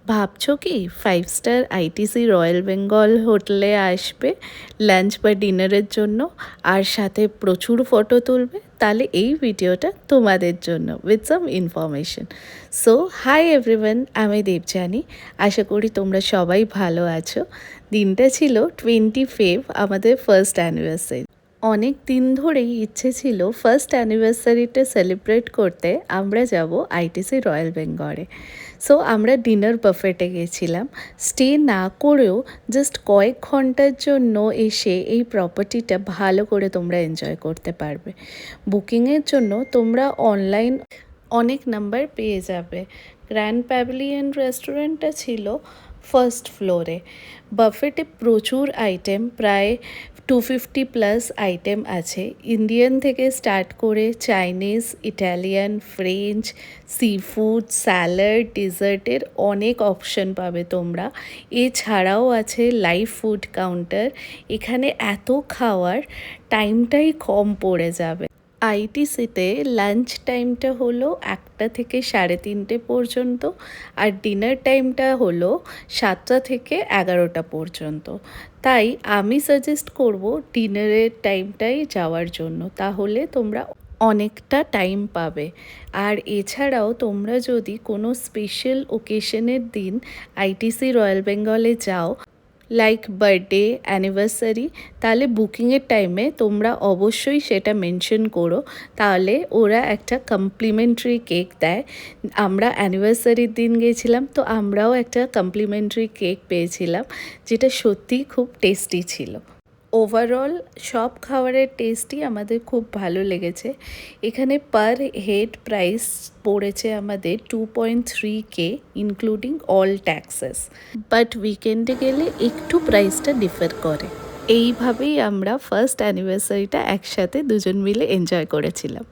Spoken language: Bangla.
ভাবছো কি 5 স্টার আইটিসি রয়্যাল বেঙ্গল হোটেলে আসবে লাঞ্চ বা ডিনারের জন্য আর সাথে প্রচুর ফটো তুলবে? তাহলে এই ভিডিওটা তোমাদের জন্য with some information. So hi everyone, আমি দেবযানী। আশা করি তোমরা সবাই ভালো আছো। দিনটা ছিল 25 আমাদের ফার্স্ট অ্যানিভার্সারি। অনেক দিন ধরেই ইচ্ছে ছিল ফার্স্ট অ্যানিভার্সারিটা সেলিব্রেট করতে আমরা যাব আইটিসি রয়্যাল বেঙ্গলে। সো আমরা ডিনার বাফেটে গেছিলাম। স্টে না করেও জাস্ট কয়েক ঘন্টার জন্য এসে এই প্রপার্টিটা ভালো করে তোমরা এনজয় করতে পারবে। বুকিংয়ের জন্য তোমরা অনলাইন অনেক নাম্বার পেয়ে যাবে। গ্র্যান্ড প্যাভিলিয়ন রেস্টুরেন্টটা ছিল ফার্স্ট ফ্লোরে। বাফেটে প্রচুর আইটেম, প্রায় 250+ আইটেম আছে। ইন্ডিয়ান থেকে স্টার্ট করে Chinese, Italian, French, sea food, salad, ডেজার্টের অনেক অপশন পাবে তোমরা। এছাড়াও আছে লাইভ ফুড কাউন্টার। এখানে এত খাওয়ার টাইমটাই কম পড়ে যাবে। আইটিসিতে লাঞ্চ টাইমটা হলো 1টা থেকে 3:30 পর্যন্ত, আর ডিনার টাইমটা হলো 7টা থেকে 11টা পর্যন্ত। তাই আমি সাজেস্ট করব ডিনারের টাইমটাই যাওয়ার জন্য, তাহলে তোমরা অনেকটা টাইম পাবে। আর এছাড়াও তোমরা যদি কোনো স্পেশাল ওকেশনের দিন আইটিসি রয়্যাল বেঙ্গলে যাও, লাইক বার্থডে, অ্যানিভার্সারি, তাহলে বুকিংয়ের টাইমে তোমরা অবশ্যই সেটা মেনশন করো, তাহলে ওরা একটা কমপ্লিমেন্টারি কেক দেয়। আমরা অ্যানিভার্সারির দিন গেছিলাম, তো আমরাও একটা কমপ্লিমেন্টারি কেক পেয়েছিলাম, যেটা সত্যিই খুব টেস্টি ছিল। ওভারঅল সব খাবারের টেস্টই আমাদের খুব ভালো লেগেছে। এখানে পার হেড প্রাইস পড়েছে আমাদের 2.3K including all taxes, but উইকেন্ডে গেলে একটু প্রাইসটা ডিফার করে। এইভাবেই আমরা ফার্স্ট অ্যানিভার্সারিটা একসাথে দুজন মিলে এনজয় করেছিলাম।